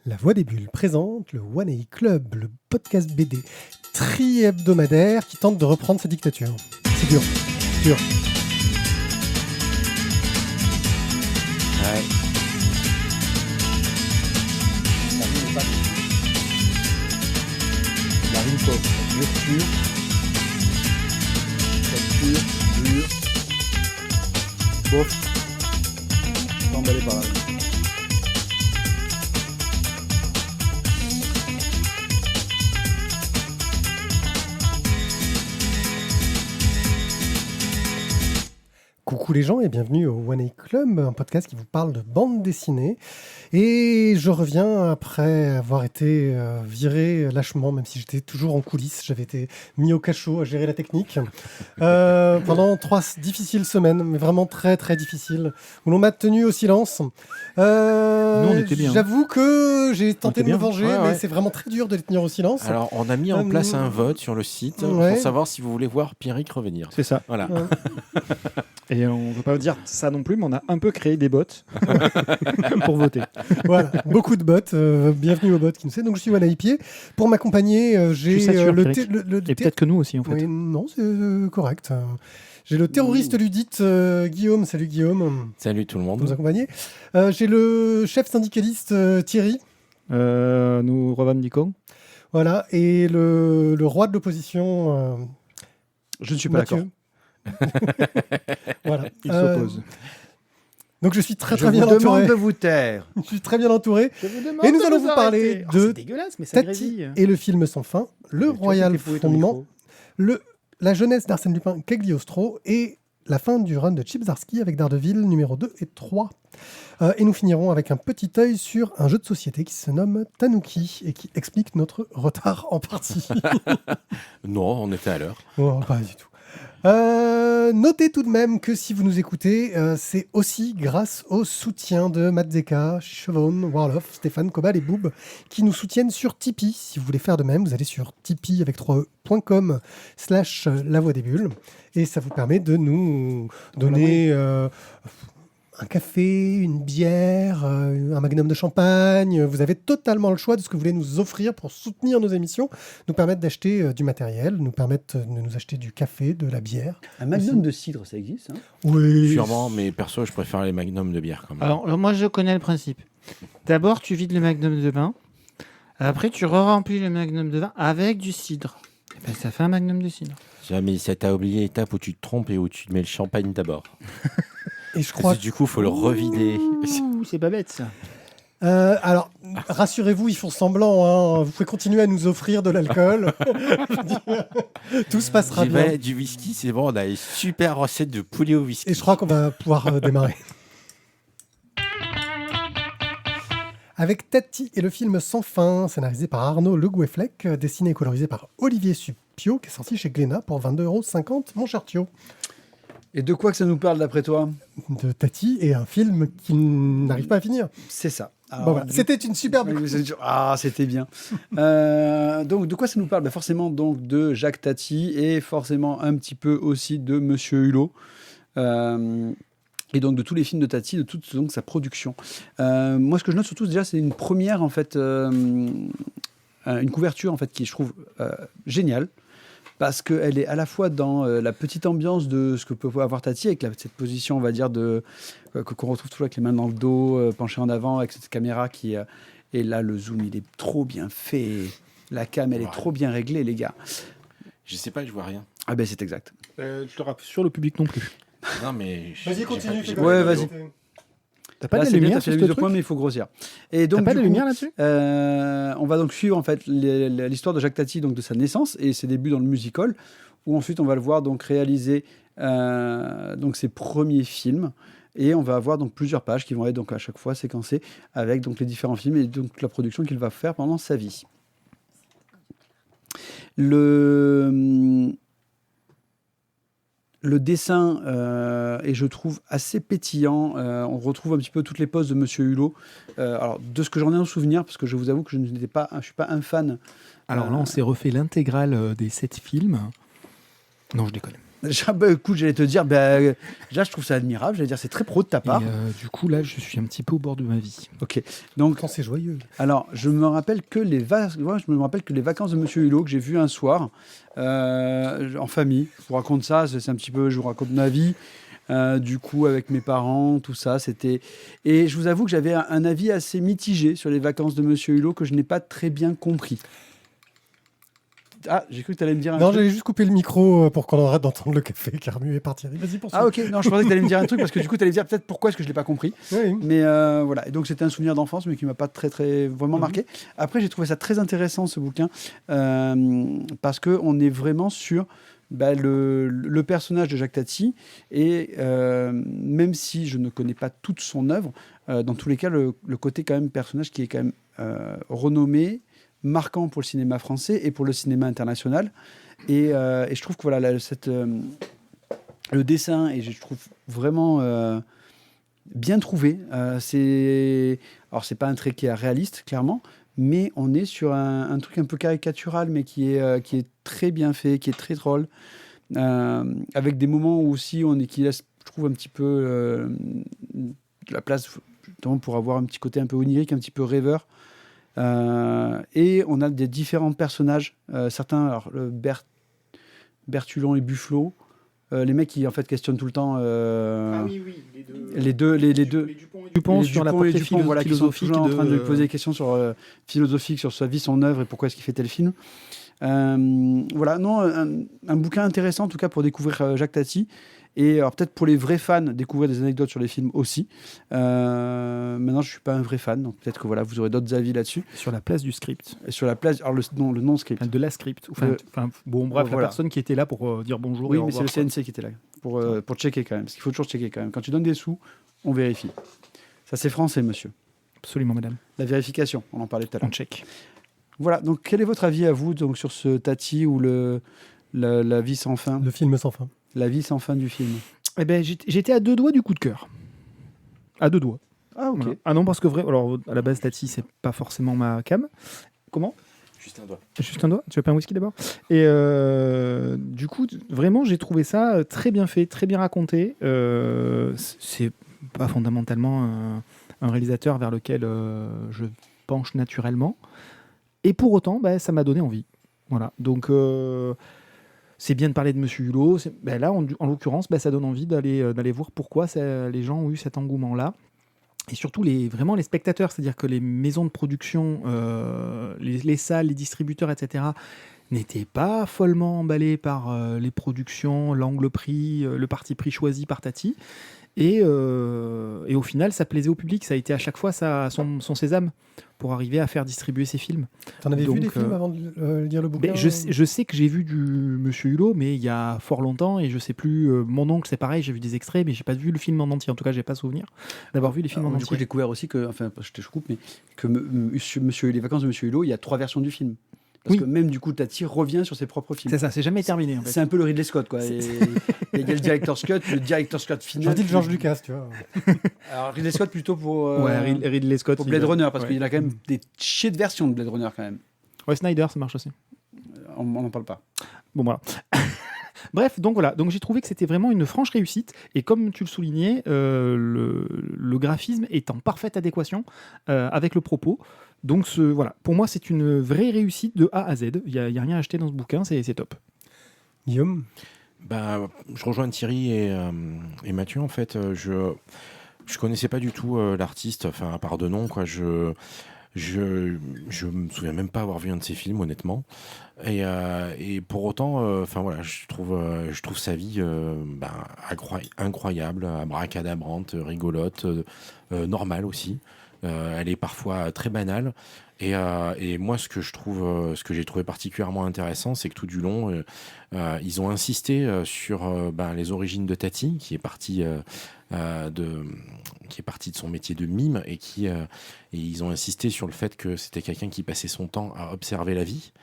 La Voix des Bulles présente le One A Club, le podcast BD tri-hebdomadaire qui tente de reprendre sa dictature. C'est dur, dur. Ouais. La rime quoi. Dur, dur. Bof. Pas emballé par là. Coucou les gens et bienvenue au One A Club, un podcast qui vous parle de bande dessinée. Et je reviens après avoir été viré lâchement, même si j'étais toujours en coulisses. J'avais été mis au cachot à gérer la technique pendant 3 difficiles semaines, mais vraiment très très difficiles, où l'on m'a tenu au silence. Nous, on était bien. J'avoue que j'ai tenté de me bien. venger, Ouais, mais ouais. c'est vraiment très dur de les tenir au silence. Alors, on a mis en place un vote sur le site Ouais. pour savoir si vous voulez voir Pierrick revenir. C'est ça. Voilà. Ouais. Et on ne veut pas dire ça non plus, mais on a un peu créé des bots pour voter. Voilà, beaucoup de bots. Bienvenue aux bots qui nous sait. Donc je suis One Pied. Pour m'accompagner, j'ai Je suis saturé, le, Pierrick. le Et peut-être que nous aussi, en fait. Oui, non, c'est correct. J'ai le terroriste ludite Guillaume. Salut Guillaume, Salut tout le pour nous monde. accompagner. J'ai le chef syndicaliste Thierry. Nous revendiquons. Voilà, et le roi de l'opposition Je ne suis pas d'accord. Mathieu. Voilà. Il s'oppose. Donc je suis très Je très bien vous demande entouré. de vous taire. Je suis très bien entouré. Je vous demande Et nous allons vous parler de c'est dégueulasse, mais ça Tati grésille. et le film sans fin, le royal fondement, la jeunesse d'Arsène Lupin, Cagliostro et la fin du run de Chip Zdarsky avec Daredevil numéro 2 et 3. Et nous finirons avec un petit œil sur un jeu de société qui se nomme Tanuki et qui explique notre retard en partie. Non, on était à l'heure. Oh, pas du tout. Notez tout de même que si vous nous écoutez, c'est aussi grâce au soutien de Matzeka, Chevon, Warloff, Stéphane, Cobal et Boob qui nous soutiennent sur Tipeee. Si vous voulez faire de même, vous allez sur tipeee avec 3e.com/la voix des bulles et ça vous permet de nous donner un café, une bière, un magnum de champagne. Vous avez totalement le choix de ce que vous voulez nous offrir pour soutenir nos émissions, nous permettre d'acheter du matériel, nous permettre de nous acheter du café, de la bière. Un magnum de cidre, ça existe, hein? Oui, Sûrement, mais perso, je préfère les magnums de bière quand même. Alors, moi, je connais le principe. D'abord, tu vides le magnum de vin. Après, tu remplis le magnum de vin avec du cidre. Et ben, ça fait un magnum de cidre. Jamais ça t'a oublié l'étape où tu te trompes et où tu mets le champagne d'abord. Et je Parce crois que du coup, il faut le revider. Ouh, c'est pas bête, ça. alors, rassurez-vous, ils font semblant. Hein. Vous pouvez continuer à nous offrir de l'alcool. Tout se passera J'y bien. vais, du whisky, c'est bon, on a une super recette de poulet au whisky. Et je crois qu'on va pouvoir démarrer. Avec Tati et le film Sans fin, scénarisé par Arnaud Le Gouefflec, dessiné et colorisé par Olivier Supio, qui est sorti chez Glénat pour 22,50 €, mon cher Thio. Et de quoi que ça nous parle d'après toi? De Tati et un film qui n'arrive pas à finir. C'est ça. Alors, Bon, voilà. C'était une superbe. Ah, c'était bien. Donc, de quoi ça nous parle? Forcément, donc, de Jacques Tati et forcément un petit peu aussi de Monsieur Hulot. Et donc de tous les films de Tati, de toute donc, sa production. Moi, ce que je note surtout, déjà, c'est une première, en fait, une couverture, en fait, qui je trouve géniale. Parce qu'elle est à la fois dans la petite ambiance de ce que peut avoir Tati, avec cette position, on va dire, qu'on retrouve toujours avec les mains dans le dos, penchées en avant, avec cette caméra qui... et là, le zoom, il est trop bien fait. La cam, elle est trop bien réglée, les gars. Je sais pas, je vois rien. Ah ben, c'est exact. Je te rappe sur le public non plus. Non, mais. Vas-y, continue. j'ai fais Ouais, comme vas-y. ça. T'as pas Là, de c'est bien, lumière t'as fait sur la ce mise au truc point, mais il faut grossir. Et donc, T'as pas du de coup, lumière là-dessus on va donc suivre en fait l'histoire de Jacques Tati, donc de sa naissance et ses débuts dans le musical, où ensuite on va le voir donc réaliser donc ses premiers films, et on va avoir donc plusieurs pages qui vont être donc à chaque fois séquencées avec donc les différents films et donc la production qu'il va faire pendant sa vie. Le dessin est, je trouve, assez pétillant. On retrouve un petit peu toutes les poses de Monsieur Hulot. Alors, de ce que j'en ai en souvenir, parce que je vous avoue que je suis pas un fan. Alors là, on s'est refait l'intégrale des 7 films. Non, je déconne. Déjà, écoute, j'allais te dire, déjà, je trouve ça admirable. J'allais dire, c'est très pro de ta part. Du coup, là, je suis un petit peu au bord de ma vie. Ok. Donc, Quand c'est joyeux. alors, je me rappelle que les vacances de Monsieur Hulot que j'ai vu un soir en famille. Je vous raconte ça. C'est un petit peu, je vous raconte ma vie. Du coup, avec mes parents, tout ça, c'était. Et je vous avoue que j'avais un avis assez mitigé sur les vacances de Monsieur Hulot que je n'ai pas très bien compris. Ah, j'ai cru que tu allais me dire un Non, truc. j'allais juste couper le micro pour qu'on arrête d'entendre le café Carmu est parti. Vas-y, poursuis. Ah, ok. Non, je pensais que tu allais me dire un truc parce que du coup, tu allais me dire peut-être pourquoi est-ce que je ne l'ai pas compris. Oui. Mais voilà. Et donc, c'était un souvenir d'enfance, mais qui ne m'a pas très vraiment marqué. Après, j'ai trouvé ça très intéressant, ce bouquin, parce qu'on est vraiment sur le personnage de Jacques Tati. Et même si je ne connais pas toute son œuvre, dans tous les cas, le côté quand même personnage qui est quand même renommé, marquant pour le cinéma français et pour le cinéma international. Et je trouve que voilà, le dessin, et je trouve vraiment bien trouvé. Alors, c'est pas un trait qui est réaliste, clairement, mais on est sur un truc un peu caricatural, mais qui est très bien fait, qui est très drôle, avec des moments où aussi qui laisse, je trouve, un petit peu de la place justement, pour avoir un petit côté un peu onirique, un petit peu rêveur. Et on a des différents personnages, certains, alors Bertulon et Buffalo, les mecs qui en fait questionnent tout le temps les deux Dupont sur la portée voilà, qui sont philosophique toujours en train de lui poser des questions philosophiques sur sa vie, son œuvre et pourquoi est-ce qu'il fait tel film. Voilà, non, un bouquin intéressant en tout cas pour découvrir Jacques Tati. Et alors peut-être pour les vrais fans, découvrir des anecdotes sur les films aussi. Maintenant, je ne suis pas un vrai fan, donc peut-être que voilà, vous aurez d'autres avis là-dessus. Sur la place du script. Et sur la place, alors le non-script. De la script. Bon, bref, voilà. la personne qui était là pour dire bonjour. Oui, et au mais c'est revoir, le CNC qui était là, pour checker quand même. Parce qu'il faut toujours checker quand même. Quand tu donnes des sous, on vérifie. Ça, c'est français, monsieur. Absolument, madame. La vérification, on en parlait tout à l'heure. On check. Voilà, donc quel est votre avis à vous donc, sur ce Tati ou la vie sans fin, Le film sans fin. la vie sans fin du film? Eh ben, j'étais à 2 doigts du coup de cœur. À 2 doigts. Ah, ok. Voilà. Ah non, parce que alors à la base, Tati, c'est pas forcément ma cam. Comment? Juste un doigt. Juste un doigt. Tu veux pas un whisky d'abord? Et du coup, vraiment, j'ai trouvé ça très bien fait, très bien raconté. C'est pas fondamentalement un réalisateur vers lequel je penche naturellement. Et pour autant, ça m'a donné envie. Voilà. Donc, c'est bien de parler de Monsieur Hulot. Là, en l'occurrence, ça donne envie d'aller voir pourquoi les gens ont eu cet engouement-là. Et surtout, vraiment les spectateurs, c'est-à-dire que les maisons de production, les salles, les distributeurs, etc., n'étaient pas follement emballés par les productions, l'angle pris, le parti pris choisi par Tati. Et au final, ça plaisait au public. Ça a été à chaque fois son sésame pour arriver à faire distribuer ses films. T'en avais Donc, vu des films avant de lire le bouquin? Je sais que j'ai vu du Monsieur Hulot, mais il y a fort longtemps, et je sais plus. Mon oncle, c'est pareil, j'ai vu des extraits, mais j'ai pas vu le film en entier. En tout cas, j'ai pas souvenir d'avoir vu les films en Du entier. coup, j'ai découvert aussi que, enfin, je te coupe, mais que les vacances de Monsieur Hulot, il y a 3 versions du film. Parce que même du coup, Tati revient sur ses propres films. C'est ça, c'est jamais terminé. En fait. C'est un peu le Ridley Scott, quoi. Il y a le director's cut, final. J'en dis le George Lucas, tu vois. Alors Ridley Scott plutôt pour, Ridley Scott. pour Blade Runner, parce qu'il a quand même des chiers de versions de Blade Runner quand même. Ouais, Snyder, ça marche aussi. On n'en parle pas. Bon, voilà. Bref, donc voilà. Donc j'ai trouvé que c'était vraiment une franche réussite. Et comme tu le soulignais, le graphisme est en parfaite adéquation avec le propos. Donc voilà, pour moi, c'est une vraie réussite de A à Z. Il n'y a rien à acheter dans ce bouquin, c'est top. Guillaume? Je rejoins Thierry et Mathieu, en fait. Je connaissais pas du tout l'artiste, enfin, à part de nom, quoi. Je me souviens même pas avoir vu un de ses films, honnêtement. Et pour autant, voilà, je trouve sa vie incroyable, abracadabrante, rigolote, normale aussi. Elle est parfois très banale. Et moi, ce que j'ai trouvé particulièrement intéressant, c'est que tout du long, ils ont insisté sur les origines de Tati, qui est partie de son métier de mime, et ils ont insisté sur le fait que c'était quelqu'un qui passait son temps à observer la vie,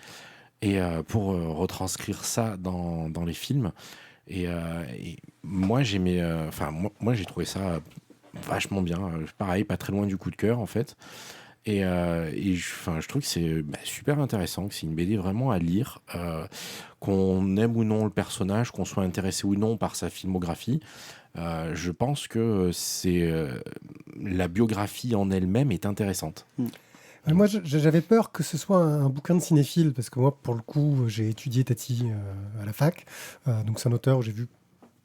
et pour retranscrire ça dans les films. Et moi, j'aimais, moi, j'ai trouvé ça vachement bien. Pareil, pas très loin du coup de cœur, en fait. Je trouve que c'est super intéressant, que c'est une BD vraiment à lire, qu'on aime ou non le personnage, qu'on soit intéressé ou non par sa filmographie. Je pense que la biographie en elle-même est intéressante. Moi, j'avais peur que ce soit un bouquin de cinéphile, parce que moi, pour le coup, j'ai étudié Tati à la fac. Donc, c'est un auteur où j'ai vu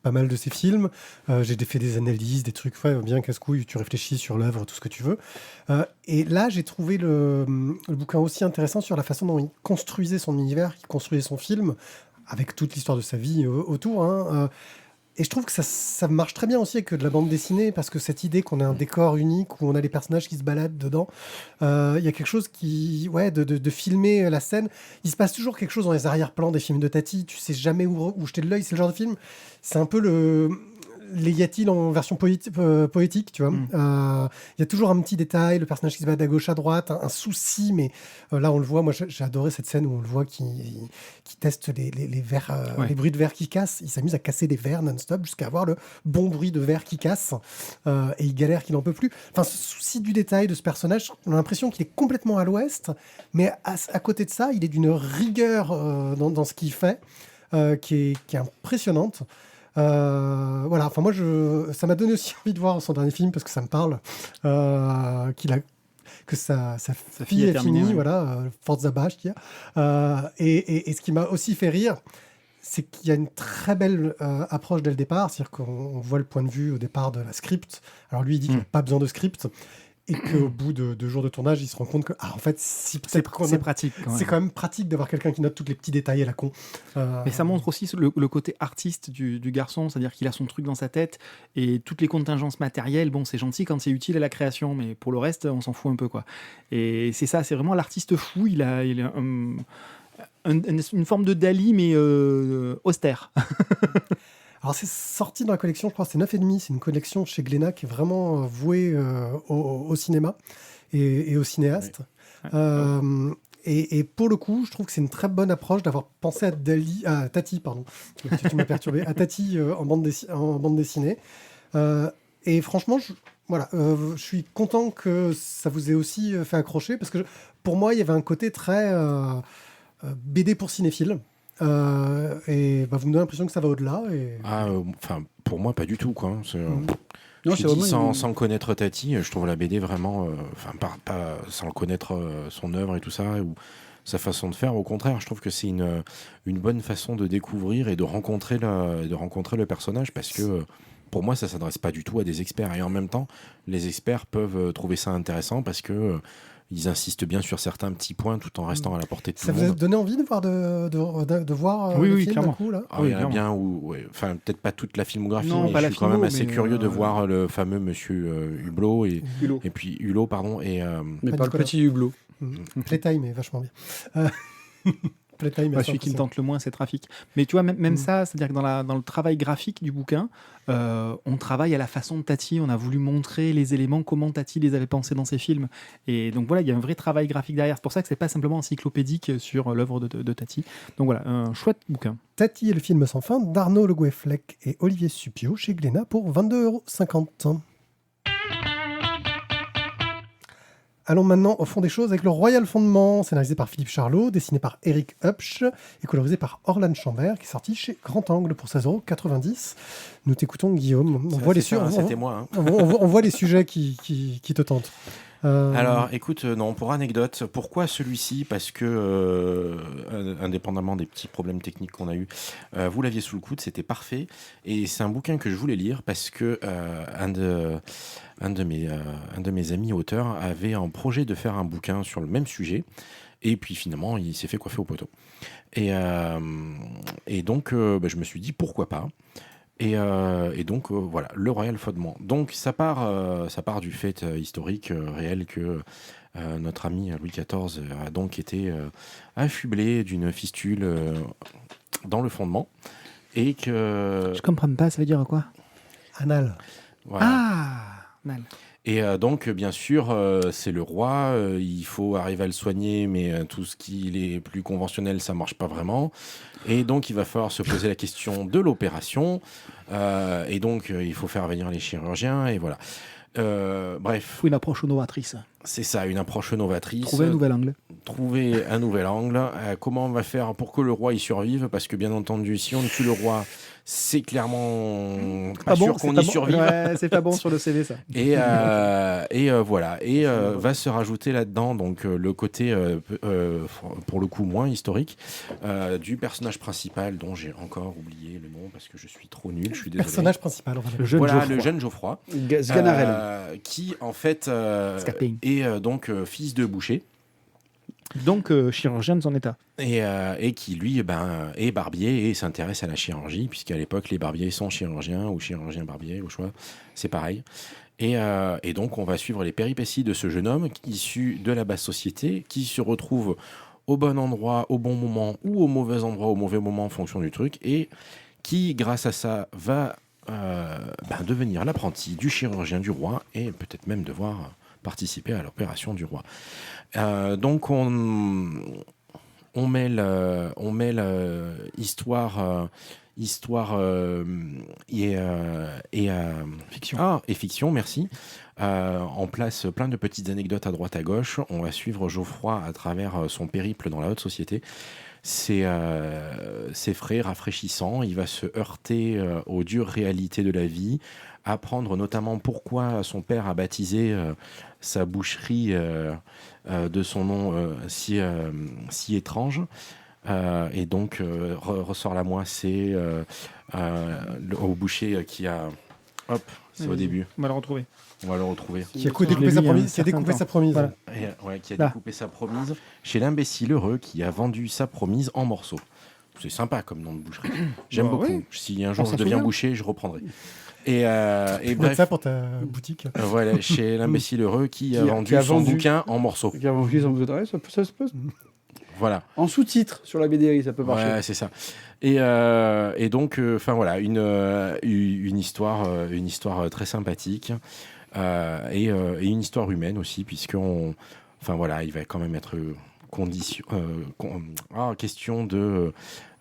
pas mal de ses films. J'ai fait des analyses, des trucs bien casse-couilles, tu réfléchis sur l'œuvre, tout ce que tu veux. Et là, j'ai trouvé le bouquin aussi intéressant sur la façon dont il construisait son univers, il construisait son film, avec toute l'histoire de sa vie autour. Et je trouve que ça marche très bien aussi avec de la bande dessinée, parce que cette idée qu'on a un décor unique, où on a les personnages qui se baladent dedans, il y a quelque chose de filmer la scène. Il se passe toujours quelque chose dans les arrière-plans des films de Tati, tu sais jamais où jeter de l'œil, c'est le genre de film, c'est un peu les y-a-t-il en version poétique, tu vois. Il y a toujours un petit détail, le personnage qui se balade à gauche, à droite, un souci, mais là on le voit, moi j'ai adoré cette scène où on le voit qui teste les verres, les bruits de verre qui cassent, il s'amuse à casser des verres non-stop jusqu'à avoir le bon bruit de verre qui casse, et il galère qu'il n'en peut plus. Enfin, ce souci du détail de ce personnage, on a l'impression qu'il est complètement à l'ouest, mais à côté de ça, il est d'une rigueur dans ce qu'il fait, qui est impressionnante. Voilà, enfin moi ça m'a donné aussi envie de voir son dernier film parce que ça me parle, que sa fille est terminé, finie, ouais. voilà, Forza Bastia. Et ce qui m'a aussi fait rire, c'est qu'il y a une très belle approche dès le départ, c'est-à-dire qu'on voit le point de vue au départ de la script. Alors lui il dit qu'il n'a pas besoin de script, et qu'au bout de 2 jours de tournage, il se rend compte que, en fait, C'est pratique. c'est quand même pratique d'avoir quelqu'un qui note tous les petits détails à la con. Mais ça montre aussi le côté artiste du garçon, c'est-à-dire qu'il a son truc dans sa tête et toutes les contingences matérielles, bon, c'est gentil quand c'est utile à la création, mais pour le reste, on s'en fout un peu, quoi. Et c'est ça, c'est vraiment l'artiste fou, il a une forme de Dali, mais austère. Alors, c'est sorti dans la collection, je crois, c'est 9,5. C'est une collection chez Glénat qui est vraiment vouée au cinéma et aux cinéastes. Et pour le coup, je trouve que c'est une très bonne approche d'avoir pensé à Tati, pardon. Tu m'as perturbé. À Tati en bande dessinée. Et franchement, je suis content que ça vous ait aussi fait accrocher, parce que pour moi, il y avait un côté très BD pour cinéphiles. Vous me donnez l'impression que ça va au-delà. Pour moi, pas du tout, quoi. Non, c'est vraiment sans connaître Tati, je trouve la BD vraiment, pas sans connaître son œuvre et tout ça, ou sa façon de faire. Au contraire, je trouve que c'est une bonne façon de découvrir et de rencontrer le personnage, parce que pour moi, ça s'adresse pas du tout à des experts. Et en même temps, les experts peuvent trouver ça intéressant parce que ils insistent bien sur certains petits points tout en restant à la portée de tout Ça le vous a monde. donné envie de voir Oui, le oui, film clairement. d'un coup, là Il y en a clairement. bien peut-être pas toute la filmographie, Non, mais pas je la suis quand filmo, même assez mais, curieux de voir le fameux monsieur Hublot et puis Hulot, pardon. Mais Pas pas le Nicolas. petit Hublot. Playtime est vachement bien. Playtime est Celui qui me tente le moins, c'est Trafic. Mais tu vois, même ça, c'est-à-dire que dans le travail graphique du bouquin, on travaille à la façon de Tati. On a voulu montrer les éléments, comment Tati les avait pensés dans ses films. Et donc voilà, il y a un vrai travail graphique derrière. C'est pour ça que c'est pas simplement encyclopédique sur l'œuvre de Tati. Donc voilà, un chouette bouquin. Tati et le film sans fin d'Arnaud Le Gouefflec et Olivier Suppiot chez Glénat pour 22,50 €. Allons maintenant au fond des choses avec le Royal Fondement, scénarisé par Philippe Charlot, dessiné par Eric Hupsch et colorisé par Orlan Chambert, qui est sorti chez Grand Angle pour 16,90 €. Nous t'écoutons, Guillaume. On voit, C'était moi. on voit les sujets qui te tentent. Alors, écoute, non, pour anecdote, pourquoi celui-ci ? Parce que, indépendamment des petits problèmes techniques qu'on a eus, vous l'aviez sous le coude, c'était parfait. Et c'est un bouquin que je voulais lire parce que un de mes amis auteurs avait un projet de faire un bouquin sur le même sujet. Et puis finalement, il s'est fait coiffer au poteau. Et donc, je me suis dit, pourquoi pas ? Et donc voilà, le Royal Fondement. Donc ça part du fait historique réel que notre ami Louis XIV a donc été affublé d'une fistule dans le fondement, et que Je comprends pas, ça veut dire quoi? Anal. voilà. Ah, mal. Et donc, bien sûr, c'est le roi, il faut arriver à le soigner, mais tout ce qui est plus conventionnel, ça marche pas vraiment. Et donc, il va falloir se poser la question de l'opération. Et donc, il faut faire venir les chirurgiens, et voilà. Bref, Faut une approche novatrice. c'est ça, une approche novatrice. Trouver un nouvel angle. Trouver un nouvel angle. Comment on va faire pour que le roi y survive? Parce que bien entendu, si on tue le roi, c'est clairement pas sûr qu'on y survive. Ouais, c'est pas bon sur le CV ça. Et voilà. Et va se rajouter là-dedans donc le côté, pour le coup, moins historique du personnage principal dont j'ai encore oublié le nom parce que je suis trop nul. Je suis désolé. Personnage principal, on va Le jeune Voilà, Geoffroy. le jeune Geoffroy. Sganarelle. Qui en fait Scaping. est donc fils de boucher. Donc chirurgien de son état. Et qui lui est barbier et s'intéresse à la chirurgie, puisqu'à l'époque les barbiers sont chirurgiens ou chirurgiens barbiers au choix, c'est pareil. Et donc on va suivre les péripéties de ce jeune homme issu de la basse société qui se retrouve au bon endroit, au bon moment ou au mauvais endroit, au mauvais moment en fonction du truc, et qui grâce à ça va devenir l'apprenti du chirurgien du roi et peut-être même devoir participer à l'opération du roi. Donc on mêle histoire Fiction. Et fiction, merci. On place plein de petites anecdotes à droite à gauche. On va suivre Geoffroy à travers son périple dans la haute société. C'est frais, rafraîchissant. Il va se heurter aux dures réalités de la vie, apprendre notamment pourquoi son père a baptisé sa boucherie de son nom si étrange. Et donc ressort la moissée au boucher qui a... Hop, c'est au début. On va le retrouver. On va le retrouver. Qui a Je l'ai découpé vu sa il y a un promise. Qui a certain découpé temps. sa promise. Voilà. Qui a Là. découpé sa promise chez l'imbécile heureux qui a vendu sa promise en morceaux. C'est sympa comme nom de boucherie. J'aime Bah beaucoup. oui. Si un jour On je s'en deviens souvient. boucher, je reprendrai. Et Tu peux mettre bref, ça pour ta boutique. voilà, chez l'imbécile heureux qui a Qui vendu a son vendu. bouquin en morceaux. Qui a vendu son bouton. Ça se pose. Voilà. En sous-titre sur la BDI, ça peut marcher. Ouais, c'est ça. Et donc, voilà, une histoire très sympathique et une histoire humaine aussi, puisqu'on, il va quand même être question de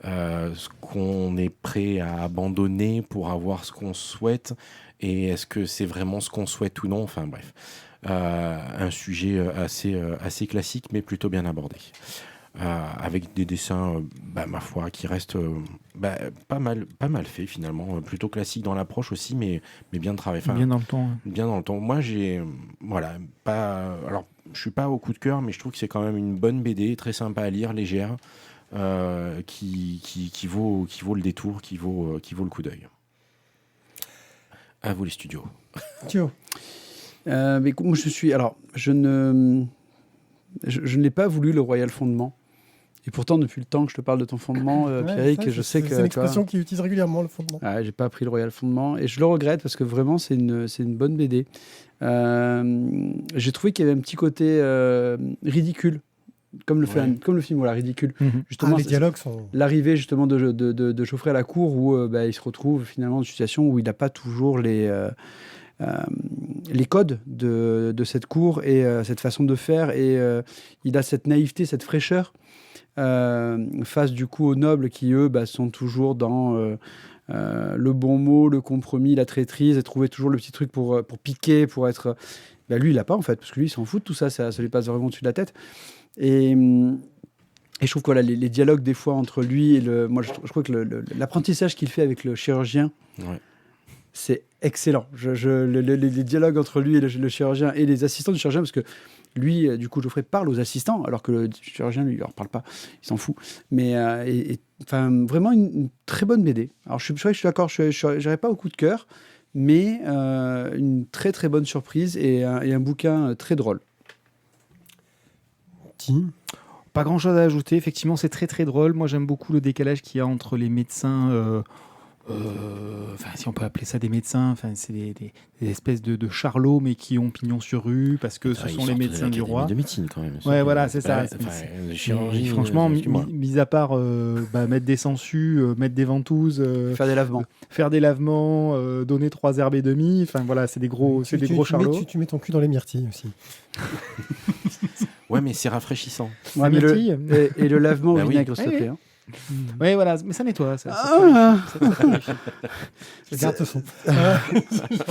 ce qu'on est prêt à abandonner pour avoir ce qu'on souhaite, et est-ce que c'est vraiment ce qu'on souhaite ou non. Enfin bref, un sujet assez classique, mais plutôt bien abordé. Avec des dessins, ma foi, qui restent pas mal faits finalement, plutôt classique dans l'approche aussi, mais bien travaillé. Bien dans le temps. Bien dans le temps. Moi, alors, je suis pas au coup de cœur, mais je trouve que c'est quand même une bonne BD, très sympa à lire, légère, qui vaut le détour, qui vaut le coup d'œil. À vous les studios. Thio. Mais écoute, moi, je ne l'ai pas voulu, le Royal Fondement. Et pourtant, depuis le temps que je te parle de ton fondement, Pierrick, je sais que... C'est une expression qu'il utilise régulièrement, le fondement. J'ai pas pris le Royal Fondement et je le regrette parce que vraiment c'est une bonne BD. J'ai trouvé qu'il y avait un petit côté ridicule, comme le film, voilà, ridicule. Justement, Les dialogues sont... l'arrivée justement de Geoffrey à la cour où il se retrouve finalement dans une situation où il n'a pas toujours les codes de cette cour et cette façon de faire, et il a cette naïveté, cette fraîcheur face du coup aux nobles qui eux sont toujours dans le bon mot, le compromis, la traîtrise, et trouver toujours le petit truc pour piquer, pour être... lui il l'a pas en fait, parce que lui il s'en fout de tout ça, ça lui passe vraiment au-dessus de la tête, et je trouve que voilà, les dialogues des fois entre lui et moi je crois que l'apprentissage qu'il fait avec le chirurgien, c'est excellent. Les dialogues entre lui et le chirurgien et les assistants du chirurgien, parce que lui, du coup, Geoffrey parle aux assistants, alors que le chirurgien, lui, il leur parle pas, il s'en fout. Mais vraiment une très bonne BD. Alors, je suis d'accord, je n'irai pas au coup de cœur, mais une très très bonne surprise et un bouquin très drôle. Pas grand chose à ajouter, effectivement, c'est très très drôle. Moi, j'aime beaucoup le décalage qu'il y a entre les médecins. Si on peut appeler ça des médecins, c'est des espèces de charlots, mais qui ont pignon sur rue parce que ce sont les médecins du roi. De médecine quand même. Ouais, voilà, c'est ça. De chirurgie. Franchement, mis à part mettre des sangsues, mettre des ventouses, faire des lavements, donner 3 herbes et demie. Enfin voilà, c'est des gros charlots. Tu mets ton cul dans les myrtilles aussi. Ouais, mais c'est rafraîchissant. Ouais, et le lavement au vinaigre, s'il te plaît. Oui, voilà, mais ça nettoie. Ça clarifie. Je garde ce son. Je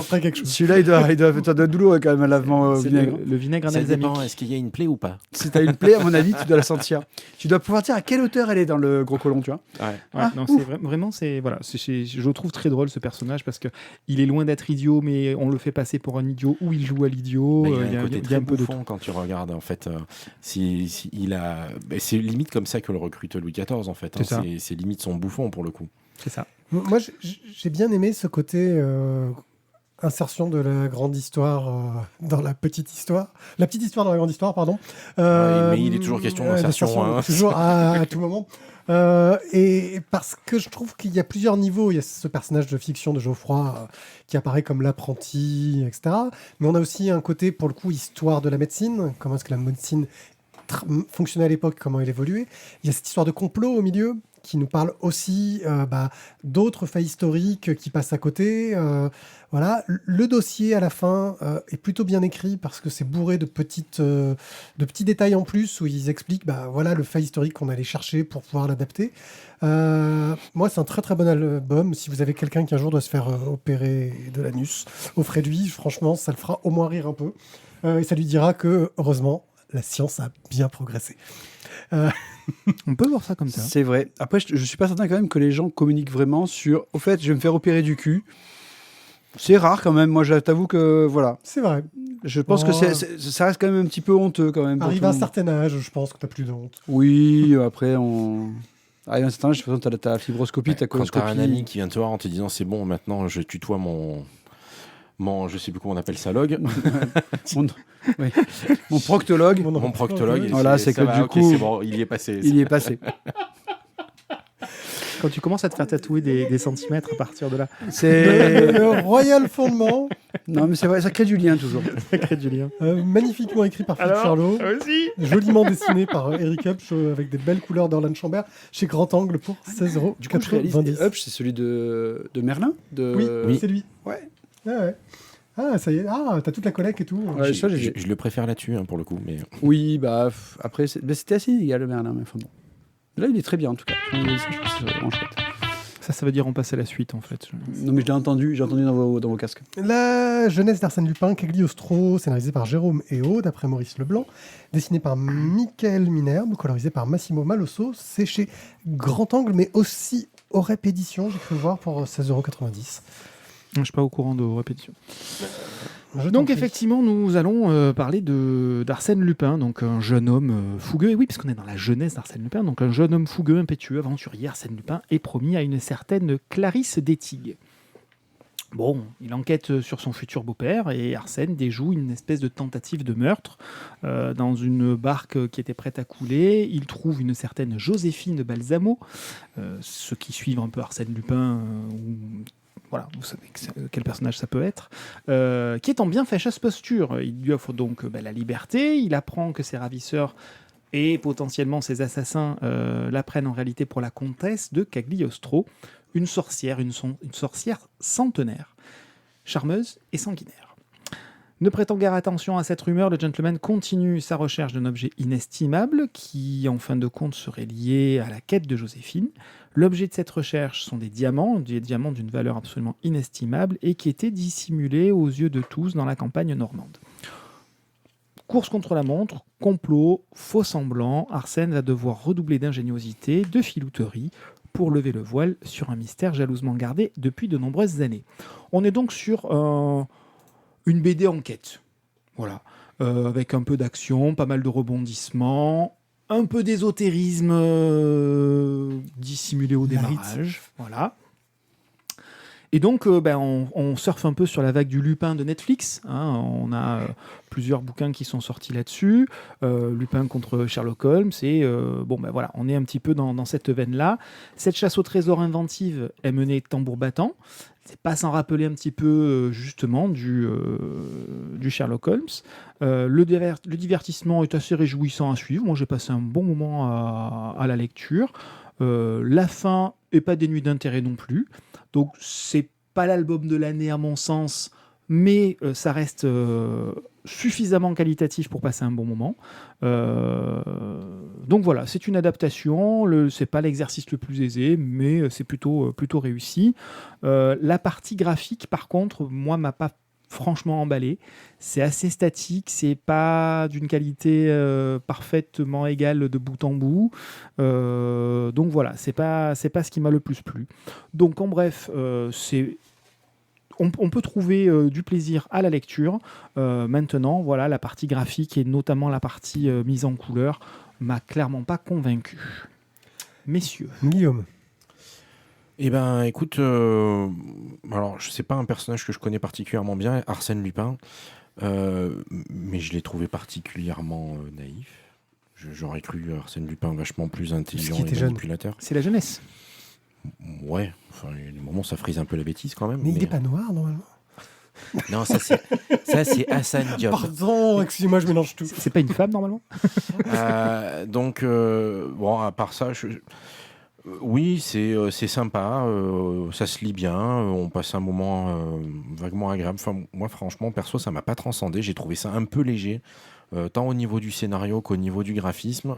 ferai quelque chose. Celui-là, il doit faire douloureux quand même, un lavement au C'est vinaigre. le vinaigre Ça analsamique. dépend, est-ce qu'il y a une plaie ou pas? Si t'as une plaie, à mon avis, tu dois la sentir. Tu dois pouvoir dire à quelle hauteur elle est dans le gros colon, tu vois. Ouais. Ouais, Ah, non, ouf. c'est vraiment, je le trouve très drôle ce personnage parce que il est loin d'être idiot, mais on le fait passer pour un idiot ou il joue à l'idiot. Bah, il y a un côté il y a très un peu de bouffon quand tu regardes en fait. Si il a, c'est limite comme ça que le recrute Louis XIV en fait. C'est ça. C'est limite son bouffon pour le coup. C'est ça. Moi, j'ai bien aimé ce côté insertion de la grande histoire dans la petite histoire. La petite histoire dans la grande histoire, pardon. Mais il est toujours question d'insertion, hein. Toujours à tout moment. Et parce que je trouve qu'il y a plusieurs niveaux. Il y a ce personnage de fiction de Geoffroy qui apparaît comme l'apprenti, etc. Mais on a aussi un côté, pour le coup, histoire de la médecine. Comment est-ce que la médecine fonctionnait à l'époque, comment elle évoluait. Il y a cette histoire de complot au milieu qui nous parle aussi d'autres faits historiques qui passent à côté. Voilà. Le dossier, à la fin, est plutôt bien écrit parce que c'est bourré de petits détails en plus où ils expliquent voilà, le fait historique qu'on allait chercher pour pouvoir l'adapter. Moi, c'est un très très bon album. Si vous avez quelqu'un qui un jour doit se faire opérer de l'anus au frais de vie, franchement, ça le fera au moins rire un peu. Et ça lui dira que, heureusement, la science a bien progressé. On peut voir ça comme ça. C'est vrai. Après, je suis pas certain quand même que les gens communiquent vraiment sur. Au fait, je vais me faire opérer du cul. C'est rare quand même. Moi, je t'avoue que voilà. C'est vrai. Je pense que ça reste quand même un petit peu honteux quand même. pour Arrive tout à le un monde. certain âge, je pense que t'as plus de honte. Oui, après on. Arrive à un certain âge, de toute façon, t'as la fibroscopie, t'as Quand coloscopie. t'as un ami qui vient te voir en te disant c'est bon, maintenant je tutoie mon je sais plus comment on appelle ça, log. Oui. Mon proctologue. Mon proctologue. Voilà, c'est ça que va, du ok, coup, c'est bon, il y est passé. Il y est passé. Quand tu commences à te faire tatouer des centimètres à partir de là, C'est. Le Royal Fondement, Non, mais c'est vrai, ça crée du lien toujours. ça crée du lien. magnifiquement écrit par Philippe Charlot, aussi joliment dessiné par Eric Hupsch avec des belles couleurs d'Orlan Chambert chez Grand Angle pour 16 €. Du coup, je réalise. Hupsch, c'est celui de Merlin Oui, c'est lui. Ouais. Ouais. Ah, ça y est. Ah, t'as toute la collecte et tout. Ouais, ça, j'ai- Je le préfère là-dessus pour le coup, mais Oui, après, c'était assez inégal le Merlin, mais enfin bon. Là, il est très bien en tout cas. Ça, je trouve que c'est vraiment chouette. Ça veut dire on passe à la suite en fait. Non, mais j'ai entendu dans vos casques. La jeunesse d'Arsène Lupin, Cagliostro, scénarisé par Jérôme Eo, d'après Maurice Leblanc, dessiné par Michael Minerbe, colorisé par Massimo Malosso, c'est chez Grand Angle, mais aussi Orep Édition, j'ai cru le voir, pour 16,90 €. Je suis pas au courant de vos répétitions. Je t'en Donc prie. effectivement, nous allons parler d'Arsène Lupin, donc un jeune homme fougueux. Et oui, puisqu'on est dans la jeunesse d'Arsène Lupin, donc un jeune homme fougueux, impétueux, aventurier, Arsène Lupin est promis à une certaine Clarisse d'Etigues. Bon, il enquête sur son futur beau-père et Arsène déjoue une espèce de tentative de meurtre dans une barque qui était prête à couler. Il trouve une certaine Joséphine de Balsamo, ceux qui suivent un peu Arsène Lupin, voilà, vous savez quel personnage ça peut être, qui est en bien fâcheuse posture. Il lui offre donc la liberté, il apprend que ses ravisseurs et potentiellement ses assassins la prennent en réalité pour la comtesse de Cagliostro, une sorcière centenaire, charmeuse et sanguinaire. Ne prêtant guère attention à cette rumeur, le gentleman continue sa recherche d'un objet inestimable qui, en fin de compte, serait lié à la quête de Joséphine. L'objet de cette recherche sont des diamants d'une valeur absolument inestimable et qui étaient dissimulés aux yeux de tous dans la campagne normande. Course contre la montre, complot, faux semblants, Arsène va devoir redoubler d'ingéniosité, de filouterie, pour lever le voile sur un mystère jalousement gardé depuis de nombreuses années. On est donc sur une BD enquête, voilà, avec un peu d'action, pas mal de rebondissements, un peu d'ésotérisme dissimulé au démarrage, voilà. Et donc, on surfe un peu sur la vague du Lupin de Netflix. Hein. On a plusieurs bouquins qui sont sortis là-dessus. Lupin contre Sherlock Holmes. Et voilà, on est un petit peu dans cette veine-là. Cette chasse au trésor inventive est menée tambour battant. C'est pas sans rappeler un petit peu, justement, du Sherlock Holmes. Le divertissement est assez réjouissant à suivre. Moi, j'ai passé un bon moment à la lecture. La fin n'est pas dénuée d'intérêt non plus. Donc, c'est pas l'album de l'année à mon sens, mais ça reste Donc voilà, c'est une adaptation, c'est pas l'exercice le plus aisé, mais c'est plutôt réussi. La partie graphique, par contre, moi, m'a pas franchement emballé. C'est assez statique, c'est pas d'une qualité parfaitement égale de bout en bout. Donc voilà, c'est pas ce qui m'a le plus plu. Donc en bref, on peut trouver du plaisir à la lecture. Maintenant, voilà, la partie graphique et notamment la partie mise en couleur m'a clairement pas convaincu. Messieurs. Guillaume. Eh ben, écoute, alors c'est pas un personnage que je connais particulièrement bien, Arsène Lupin, mais je l'ai trouvé particulièrement naïf. J'aurais cru Arsène Lupin vachement plus intelligent et manipulateur. C'est la jeunesse. Ouais, enfin, il y a des moments ça frise un peu la bêtise quand même. Mais il n'est pas noir, normalement. Non, ça c'est Hassan Diop. Pardon, excusez-moi, je mélange tout. C'est pas une femme, normalement. Donc, bon, à part ça, oui, c'est sympa, ça se lit bien, on passe un moment vaguement agréable. Enfin, moi, franchement, perso, ça m'a pas transcendé. J'ai trouvé ça un peu léger, tant au niveau du scénario qu'au niveau du graphisme.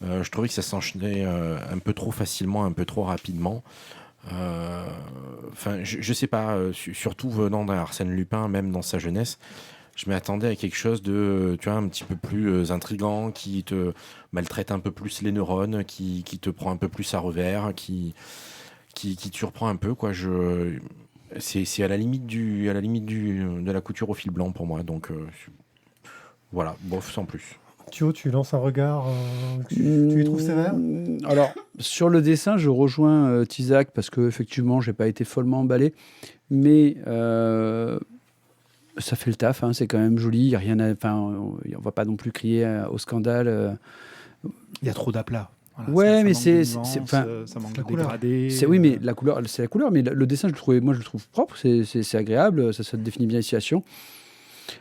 Je trouvais que ça s'enchaînait un peu trop facilement, un peu trop rapidement. Enfin, je sais pas, surtout venant d'un Arsène Lupin, même dans sa jeunesse, je m'attendais à quelque chose de, tu vois, un petit peu plus intriguant, qui te maltraite un peu plus les neurones, qui te prend un peu plus à revers, qui te surprend un peu, quoi. C'est à la limite de la couture au fil blanc pour moi, donc voilà, bof, sans plus. Thio, tu lances un regard, tu les trouves sévères? Alors, sur le dessin, je rejoins Tizak parce que effectivement, j'ai pas été follement emballé, mais ça fait le taf, hein, c'est quand même joli. Il y a rien, on va pas non plus crier au scandale. Il y a trop d'aplats. Voilà, ouais, mais ça manque de dégradé. Oui, mais la couleur, c'est la couleur. Mais le dessin, je le trouve propre. C'est agréable. Ça définit bien la situation.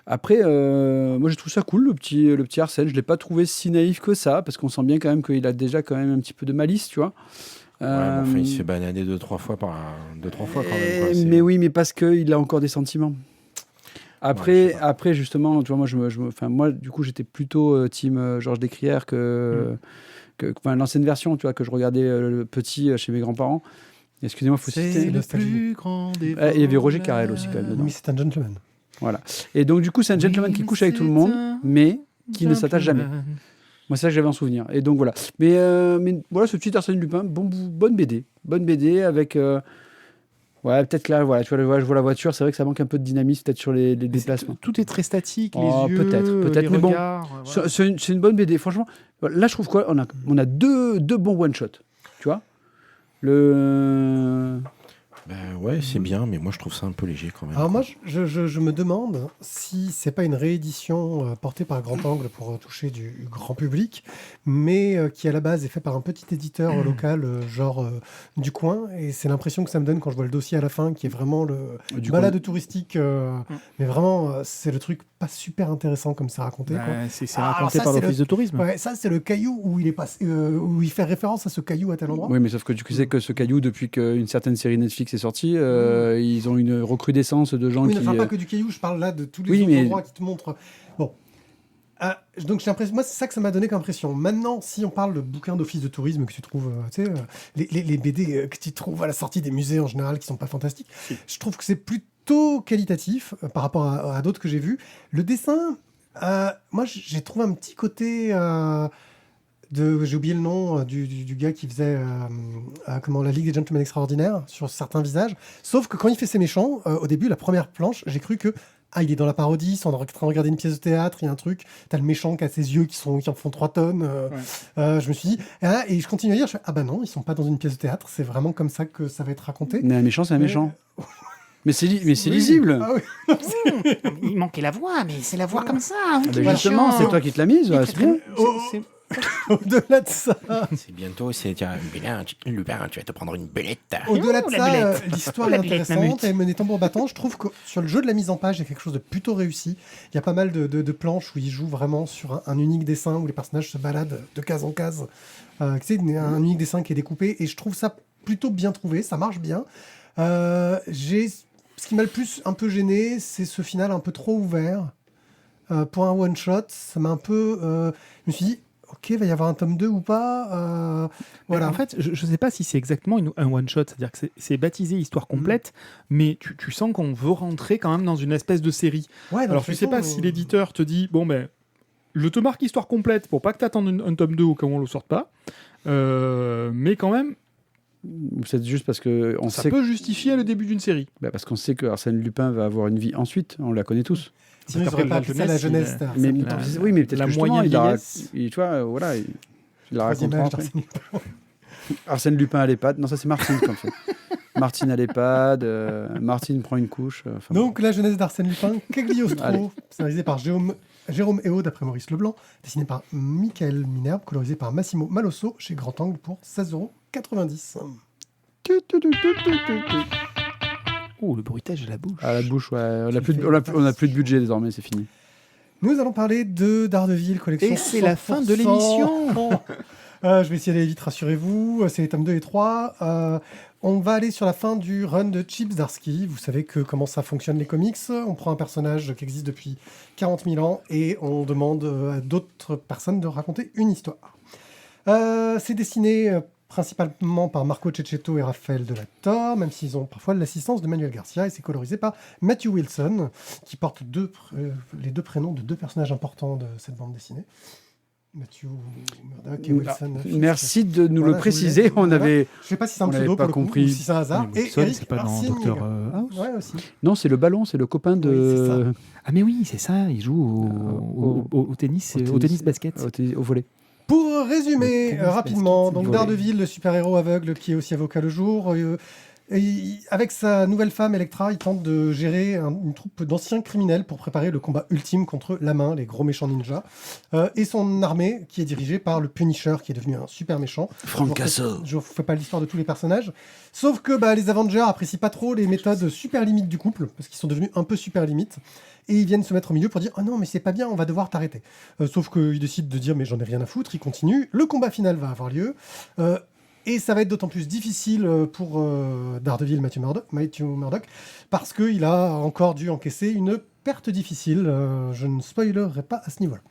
Après, moi, je trouve ça cool, le petit Arsène. Je l'ai pas trouvé si naïf que ça, parce qu'on sent bien quand même qu'il a déjà quand même un petit peu de malice, tu vois. Ouais, enfin, il se fait bananer deux, trois fois quand même. Quoi. Mais oui, mais parce qu'il a encore des sentiments. Après, justement, tu vois, moi, du coup, j'étais plutôt team Georges Descrières que l'ancienne version, tu vois, que je regardais petit chez mes grands-parents. Excusez-moi, faut citer. Le plus grand des il y avait Roger Carrel aussi quand même dedans. Mais c'est un gentleman. Voilà. Et donc, du coup, c'est un gentleman qui couche avec tout le monde, mais qui ne s'attache jamais. Moi, c'est ça que j'avais en souvenir. Et donc, voilà. Mais voilà, ce petit Arsène Lupin, bonne BD. Bonne BD avec... Ouais, peut-être que là, voilà, tu vois, je vois la voiture, c'est vrai que ça manque un peu de dynamisme peut-être sur les déplacements. Tout est très statique, les yeux, peut-être, les mais bon, regards, voilà. c'est une bonne BD. Franchement, là, je trouve quoi, on a deux bons one-shots, tu vois. Ouais, c'est bien, mais moi je trouve ça un peu léger quand même. Alors moi, je me demande si c'est pas une réédition portée par Grand Angle pour toucher du grand public, mais qui à la base est fait par un petit éditeur local, genre du coin, et c'est l'impression que ça me donne quand je vois le dossier à la fin, qui est vraiment le balade touristique, mais vraiment c'est le truc pas super intéressant comme c'est raconté. Quoi. C'est raconté par l'office de tourisme. Ouais, ça c'est le caillou où il fait référence à ce caillou à tel endroit. Oui, mais sauf que tu sais que ce caillou, depuis qu'une certaine série Netflix est sortie, ils ont une recrudescence de gens qui... Oui, pas que du caillou, je parle là de tous les autres endroits qui te montrent... Bon. Donc j'ai l'impression, moi c'est ça que ça m'a donné comme impression. Maintenant, si on parle de bouquins d'office de tourisme que tu trouves, les BD que tu trouves à la sortie des musées en général qui sont pas fantastiques, je trouve que c'est plutôt qualitatif par rapport à d'autres que j'ai vus. Le dessin, moi j'ai trouvé un petit côté... j'ai oublié le nom du gars qui faisait la Ligue des Gentlemen Extraordinaires sur certains visages. Sauf que quand il fait ses méchants, au début, la première planche, j'ai cru que il est dans la parodie, ils sont en train de regarder une pièce de théâtre, il y a un truc, t'as le méchant qui a ses yeux qui en font 3 tonnes. Je me suis dit, et je continue à lire, je fais, ah bah non, ils sont pas dans une pièce de théâtre, c'est vraiment comme ça que ça va être raconté. Mais un méchant, c'est un méchant. Mais c'est lisible. Ah oui. Il manquait la voix, mais c'est la voix comme ça. Justement, c'est toi qui te l'as mise, c'est bien. Au-delà de ça, C'est bientôt, Lupin, tu vas te prendre une belette. au-delà de la ça, belette. l'histoire est La belette intéressante, mamute. elle est menée tambour battant. Je trouve que sur le jeu de la mise en page, il y a quelque chose de plutôt réussi. Il y a pas mal de planches où il joue vraiment sur un unique dessin, où les personnages se baladent de case en case. C'est un unique dessin qui est découpé, et je trouve ça plutôt bien trouvé, ça marche bien. Ce qui m'a le plus un peu gêné, c'est ce final un peu trop ouvert. Pour un one-shot, ça m'a un peu... je me suis dit, ok, va y avoir un tome 2 ou pas. Voilà. En fait, je ne sais pas si c'est exactement un one-shot, c'est-à-dire que c'est baptisé histoire complète, mais tu sens qu'on veut rentrer quand même dans une espèce de série. Ouais, dans Alors, le je sais pas feuilleton, si l'éditeur te dit, bon, ben, je te marque histoire complète pour pas que tu attendes un tome 2 au cas où on le sorte pas, mais quand même, Ou c'est juste parce que on ça sait peut justifier le début d'une série. parce qu'on sait que Arsène Lupin va avoir une vie ensuite, on la connaît tous. Sinon, ils Après, n'auraient pas la appelé ça la jeunesse, jeunesse. Mais, d'Arsène Lupin. oui, mais peut-être la que justement, moyenne il la, vieillesse. tu vois, voilà, il la Troisième racontera âge après. d'Arsène Lupin. Arsène Lupin à l'EHPAD. Non, ça c'est Martine comme ça. Martine à l'EHPAD, Martine prend une couche. Enfin, Donc, la jeunesse d'Arsène Lupin, Allez. Cagliostro, scénarisé par Jérôme Eo d'après Maurice Leblanc, dessiné par Michael Minerve, colorisé par Massimo Malosso chez Grand Angle pour 16,90 €. Oh, le bruitage à la bouche. à la bouche, ouais. On Tu n'a plus, fais on a plus de budget désormais, c'est fini. Nous allons parler de Daredevil, collection. Et c'est la fin de 100%. l'émission. Je vais essayer d'aller vite, rassurez-vous. C'est les tomes 2 et 3. On va aller sur la fin du run de Chip Zdarsky. Vous savez comment ça fonctionne les comics. On prend un personnage qui existe depuis 40 000 ans et on demande à d'autres personnes de raconter une histoire. C'est dessiné principalement par Marco Cecchetto et Raphaël de la Torre, même s'ils ont parfois l'assistance de Manuel Garcia, et c'est colorisé par Matthew Wilson, qui porte les deux prénoms de deux personnages importants de cette bande dessinée. Matthew Murdoch et Wilson. Merci de nous Voilà, le préciser. je voulais- On avait. Je sais pas si c'est un On l'avait pseudo pas pour le coup, compris. ou si c'est un hasard. Mais Et Wilson, Eric c'est pas dans Arsing. Docteur House. Ouais, aussi. Non, c'est le ballon, c'est le copain de. Oui, c'est Ah mais oui, c'est ça, il joue au tennis, au tennis basket. Au volet. Pour résumer Le tennis rapidement, basket, donc volley. Daredevil, le super-héros aveugle qui est aussi avocat le jour, avec sa nouvelle femme Elektra, il tente de gérer une troupe d'anciens criminels pour préparer le combat ultime contre la main, les gros méchants ninjas, et son armée qui est dirigée par le Punisher qui est devenu un super méchant. Frank Je vous fais pas l'histoire de tous les personnages, sauf que les Avengers apprécient pas trop les méthodes super limites du couple parce qu'ils sont devenus un peu super limites. Et ils viennent se mettre au milieu pour dire « Oh non, mais c'est pas bien, on va devoir t'arrêter. » Sauf qu'ils décident de dire « Mais j'en ai rien à foutre », ils continuent. Le combat final va avoir lieu. Et ça va être d'autant plus difficile pour Daredevil Matthew Murdoch parce qu'il a encore dû encaisser une perte difficile. Je ne spoilerai pas à ce niveau-là.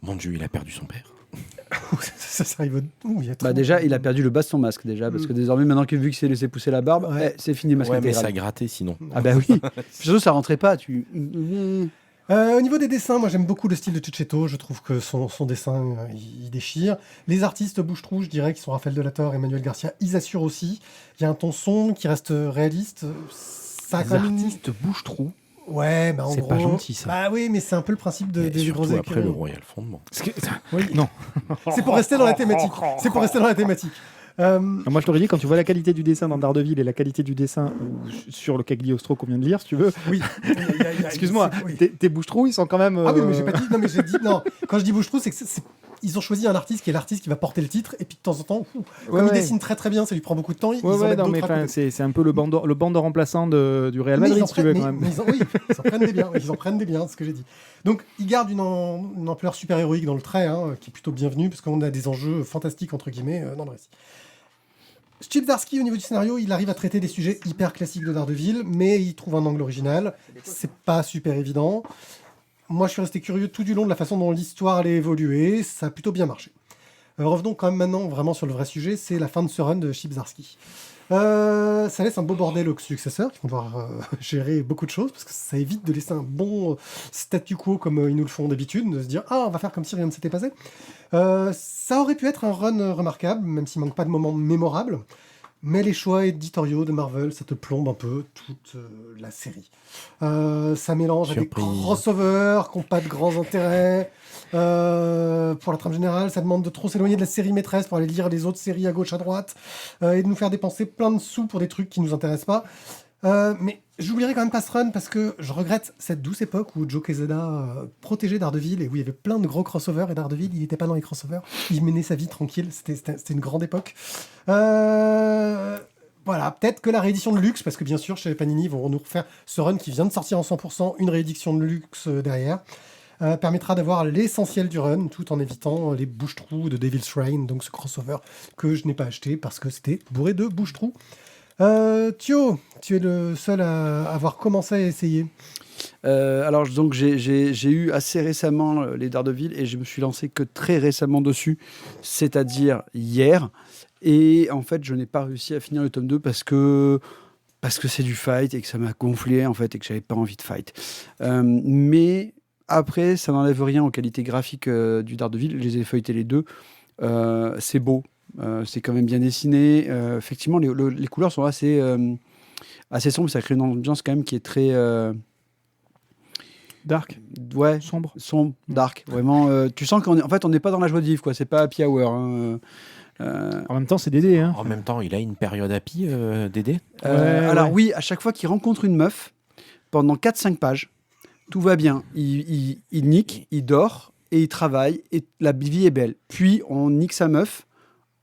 Mon Dieu, il a perdu son père. Ça arrive il y a trop- Déjà, il a perdu le baston masque déjà, parce que désormais, maintenant que vu qu'il s'est laissé pousser la barbe, Ouais. c'est fini masque Ouais, mais intégral. ça grattait sinon. Ah bah oui. Surtout, ça rentrait pas. Au niveau des dessins, moi j'aime beaucoup le style de Cecchetto. Je trouve que son dessin, il déchire. Les artistes bouche-trou, je dirais, qui sont Raphaël de la Torre et Emmanuel Garcia, ils assurent aussi. Il y a un ton sombre qui reste réaliste. Ça a Les quand même une- artistes bouche-trou. Ouais, en C'est gros... pas gentil, ça. Bah oui, mais c'est un peu le principe Et des gros surtout après écrivains. le Royal Fondement. Oui. Non. C'est pour rester dans la thématique. C'est pour rester dans la thématique. Moi, je t'aurais dit, quand tu vois la qualité du dessin dans Daredevil et la qualité du dessin sur le Cagliostro qu'on vient de lire, si tu veux. Oui. Excuse-moi, Oui. tes bouche-trous, ils sont quand même. Ah oui, mais j'ai pas dit. Non, mais j'ai dit. Non, quand je dis bouche-trou, c'est que ils ont choisi un artiste qui est l'artiste qui va porter le titre, et puis de temps en temps, comme il dessine très très bien, ça lui prend beaucoup de temps. Ils en mettent non, d'autres mais à côté. c'est un peu le bandeau remplaçant du Real Mais Madrid, ils en si tu veux, prennent- quand même. mais oui, ils en prennent des biens. Ils en prennent des biens, c'est ce que j'ai dit. Donc, ils gardent une ampleur super héroïque dans le trait, qui est plutôt bienvenue, parce qu'on a des enjeux fantastiques, entre guillemets, dans le récit. Chip Zdarsky, au niveau du scénario, il arrive à traiter des sujets hyper classiques de Daredevil, mais il trouve un angle original. C'est pas super évident. Moi, je suis resté curieux tout du long de la façon dont l'histoire allait évoluer. Ça a plutôt bien marché. Revenons quand même maintenant vraiment sur le vrai sujet, c'est la fin de ce run de Chip Zdarsky. Ça laisse un beau bordel aux successeurs qui vont devoir gérer beaucoup de choses parce que ça évite de laisser un bon statu quo comme ils nous le font d'habitude, de se dire ah on va faire comme si rien ne s'était passé. Ça aurait pu être un run remarquable, même s'il manque pas de moments mémorables. Mais les choix éditoriaux de Marvel, ça te plombe un peu toute la série. Ça mélange avec des Surprise. crossovers qui n'ont pas de grands intérêts. Pour la trame générale, ça demande de trop s'éloigner de la série maîtresse pour aller lire les autres séries à gauche, à droite, et de nous faire dépenser plein de sous pour des trucs qui nous intéressent pas. Mais j'oublierai quand même pas ce run parce que je regrette cette douce époque où Joe Quesada protégeait Daredevil et où il y avait plein de gros crossovers et Daredevil il n'était pas dans les crossovers, il menait sa vie tranquille, c'était une grande époque. Voilà, peut-être que la réédition de luxe, parce que bien sûr chez Panini ils vont nous refaire ce run qui vient de sortir en 100%, une réédition de luxe derrière, permettra d'avoir l'essentiel du run tout en évitant les bouche-trous de Devil's Reign, donc ce crossover que je n'ai pas acheté parce que c'était bourré de bouche-trous. Thio, tu es le seul à avoir commencé à essayer. Alors, donc, j'ai eu assez récemment les Daredevil et je me suis lancé que très récemment dessus, c'est-à-dire hier. Et en fait, je n'ai pas réussi à finir le tome 2 parce que c'est du fight et que ça m'a gonflé, en fait, et que j'avais pas envie de fight. Mais après, ça n'enlève rien aux qualités graphiques du Daredevil. Je les ai feuilletés les deux. C'est beau. C'est quand même bien dessiné. Effectivement, les couleurs sont assez sombres. Ça crée une ambiance quand même qui est très... Dark, ouais, sombre. dark. Vraiment, tu sens qu'en fait, on n'est pas dans la joie de vivre, quoi. C'est pas happy hour. Hein. En même temps, c'est Dédé. Hein. En même temps, il a une période happy, Dédé. Alors oui, à chaque fois qu'il rencontre une meuf, pendant 4-5 pages, tout va bien. Il nique, il dort et il travaille et la vie est belle. Puis on nique sa meuf,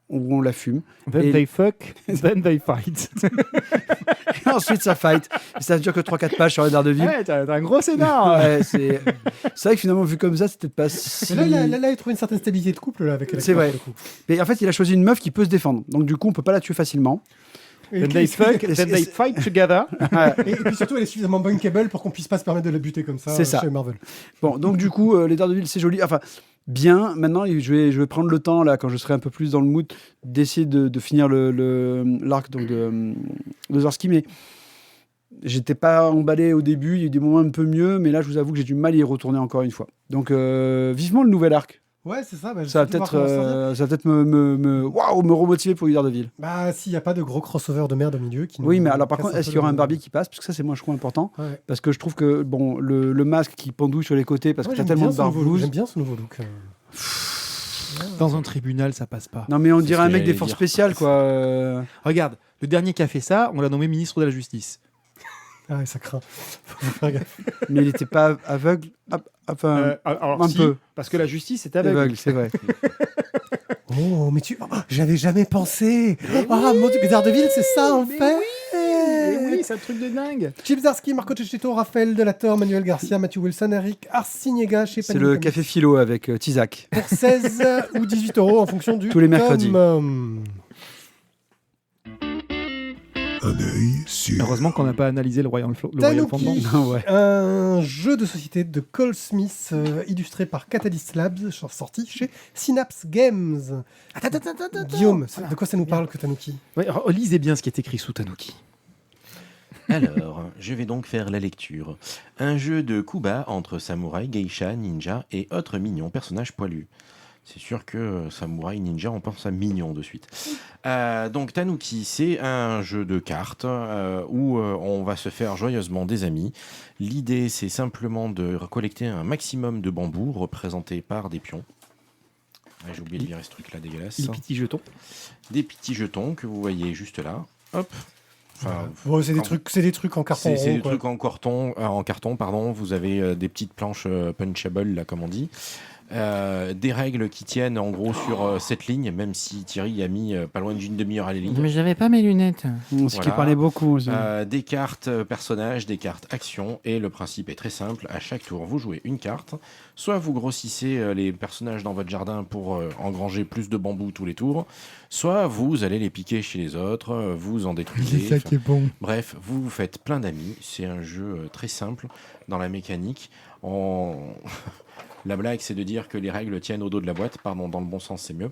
on la fume. Then Et- they fuck, then they fight. Et ensuite ça fight. Et ça dure que 3-4 pages sur les Daredevil. Ouais, t'as un gros scénar. Ouais, c'est vrai que finalement, vu comme ça, c'était pas si... Mais là, il a trouvé une certaine stabilité de couple là, avec la C'est vrai. pour le coup. Mais en fait, il a choisi une meuf qui peut se défendre. Donc du coup, on peut pas la tuer facilement. Et, Then they fuck, et- then they fight together. Ouais. et puis surtout, elle est suffisamment bunkable pour qu'on puisse pas se permettre de la buter comme ça, C'est ça. chez Marvel. Bon, donc du coup, les Daredevil, c'est joli. Enfin, bien. Maintenant, je vais prendre le temps, là, quand je serai un peu plus dans le mood, d'essayer de finir l'arc donc, de Zdarsky. Mais j'étais pas emballé au début. Il y a eu des moments un peu mieux. Mais là, je vous avoue que j'ai du mal à y retourner encore une fois. Donc, vivement le nouvel arc. Ouais, c'est ça. Bah, Ça va j'ai hâte de voir peut-être comment ça vient. me remotiver pour les Daredevil. Bah, s'il n'y a pas de gros crossover de merde au milieu. Qui Oui, nous mais alors par casse contre, un est-ce peu qu'il y aura un le- Barbie qui passe? Parce que ça, c'est moi, je trouve important. Ouais. Parce que je trouve que bon, le masque qui pendouille sur les côtés, parce Moi, que t'as j'aime tellement bien de ce nouveau look. barbouze. J'aime bien ce nouveau look. Dans un tribunal, ça passe pas. Non, mais on C'est dirait ce un que mec des j'allais forces dire. spéciales, quoi. Regarde, le dernier qui a fait ça, on l'a nommé ministre de la Justice. Ah ouais, ça craint. Faut faire gaffe. Mais il n'était pas aveugle. Enfin, Alors, un si, peu. parce que la justice est aveugle. aveugle, c'est vrai. Oh, mais j'avais jamais pensé. Ah, mon Dieu, Daredevil, c'est ça en fait. Oui, c'est un truc de dingue. Chip Zdarsky, Marco Cecchetto, Raphaël Delator, Manuel Garcia, Matthew Wilson, Eric Arciniega chez C'est Panini le Comics. café philo avec Tizak. Pour 16 ou 18 euros en fonction du Tous les mercredis. tome. Un œil sur Heureusement qu'on n'a pas analysé le Royal Tanuki. Fondement. Non, ouais. Un jeu de société de Cole Smith illustré par Catalyst Labs, sorti chez Synapse Games. Guillaume, de quoi ça nous parle que Tanuki? Ouais, lisez bien ce qui est écrit sous Tanuki. Alors, je vais donc faire la lecture. Un jeu de Kuba entre samouraï, geisha, ninja et autres mignons personnages poilus. C'est sûr que samouraï, ninja, on pense à mignon de suite. Donc Tanuki, c'est un jeu de cartes où on va se faire joyeusement des amis. L'idée, c'est simplement de collecter un maximum de bambous représentés par des pions. Ah, j'ai oublié de virer ce truc-là dégueulasse. Les petits jetons. Des petits jetons que vous voyez juste là. Hop. Enfin, Bon, c'est quand- des trucs en carton c'est rond, des quoi. trucs en carton, pardon. Vous avez des petites planches punchable, là, comme on dit. Des règles qui tiennent en gros sur cette ligne, même si Thierry a mis pas loin d'une demi-heure à les lire. Mais j'avais pas mes lunettes. Ce qui Voilà. parlait beaucoup aussi. Des cartes personnages, des cartes actions, et le principe est très simple. À chaque tour, vous jouez une carte. Soit vous grossissez les personnages dans votre jardin pour engranger plus de bambou tous les tours, soit vous allez les piquer chez les autres, vous en détruisez. C'est ça qui est bon. Bref, vous vous faites plein d'amis. C'est un jeu très simple dans la mécanique. La blague, c'est de dire que les règles tiennent au dos de la boîte. Pardon, dans le bon sens, c'est mieux.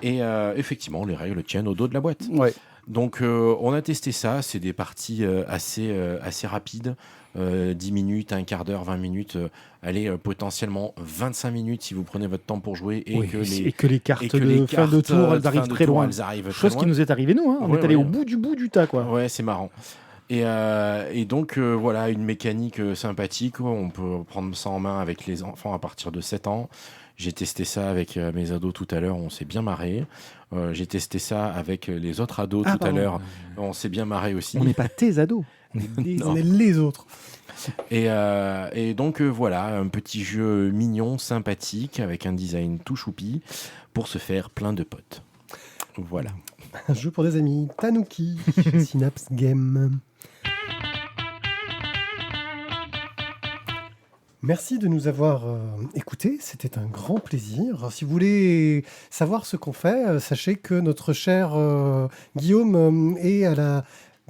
Et effectivement, les règles tiennent au dos de la boîte. Ouais. Donc, on a testé ça. C'est des parties assez rapides. 10 minutes, un quart d'heure, 20 minutes. Allez, potentiellement 25 minutes si vous prenez votre temps pour jouer. Et Oui, que les, et que les cartes et que de les fin de cartes, tour, elles fin arrivent de très tour, loin. elles arrivent très Chose qui loin. nous est arrivée, nous. Hein. On Ouais, est allé ouais. au bout du tas, quoi. Ouais, c'est marrant. Et donc, voilà, une mécanique sympathique. On peut prendre ça en main avec les enfants à partir de 7 ans. J'ai testé ça avec mes ados tout à l'heure, on s'est bien marré. J'ai testé ça avec les autres ados tout à pardon. l'heure, on s'est bien marré aussi. On n'est pas tes ados. On est des On est les autres. Et donc, voilà, un petit jeu mignon, sympathique, avec un design tout choupi, pour se faire plein de potes. Voilà. Un jeu pour des amis. Tanuki, chez Synapse Games. Merci de nous avoir écoutés, c'était un grand plaisir. Si vous voulez savoir ce qu'on fait, sachez que notre cher Guillaume est à la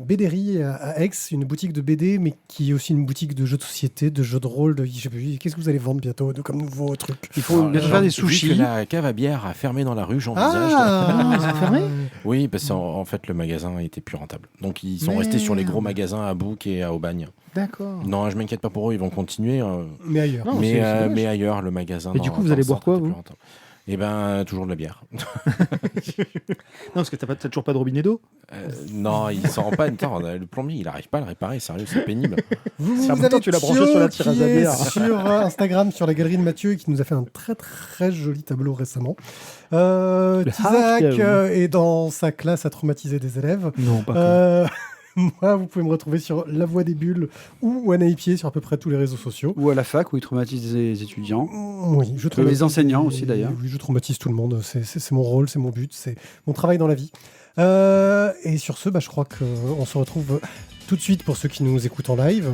BDerie à Aix, une boutique de BD, mais qui est aussi une boutique de jeux de société, de jeux de rôle. Je sais plus, qu'est-ce que vous allez vendre bientôt comme nouveau truc? Il faut bientôt faire des sushis. Vu que la cave à bière a fermé dans la rue, j'envisage. ils ont fermé Oui, parce qu'en fait, le magasin était plus rentable. Donc, ils sont restés sur les gros magasins à Bouc et à Aubagne. D'accord. Non, je m'inquiète pas pour eux, ils vont continuer. Mais ailleurs. Non, c'est dommage. Mais ailleurs, le magasin. Et du coup, vous allez boire quoi, vous? Eh ben, toujours de la bière. Non, parce que t'as toujours pas de robinet d'eau. Non, il s'en rend pas. Attends, le plombier, il arrive pas à le réparer. Sérieux, c'est pénible. Vous En même temps, avez tu l'as branché Thio sur la qui tirage à est bière. sur Instagram, sur la galerie de Mathieu, et qui nous a fait un très très joli tableau récemment. Tizak est dans sa classe à traumatiser des élèves. Non, pas Moi, vous pouvez me retrouver sur La Voix des Bulles ou Wanaïpier sur à peu près tous les réseaux sociaux. Ou à la fac où ils traumatisent les étudiants. Oui, je traumatise Les enseignants aussi, d'ailleurs. Oui, je traumatise tout le monde. C'est mon rôle, c'est mon but, c'est mon travail dans la vie. Et sur ce, je crois qu'on se retrouve tout de suite pour ceux qui nous écoutent en live.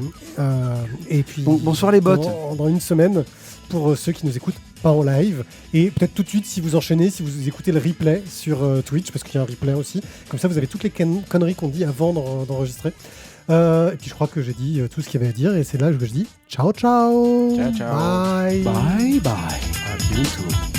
Et puis Bonsoir les bots. dans une semaine pour ceux qui nous écoutent pas en live. Et peut-être tout de suite, si vous enchaînez, si vous écoutez le replay sur Twitch, parce qu'il y a un replay aussi. Comme ça, vous avez toutes les conneries qu'on dit avant d'enregistrer. Et puis je crois que j'ai dit tout ce qu'il y avait à dire. Et c'est là que je dis ciao, ciao. Ciao, ciao. Bye. Bye bye. À bientôt.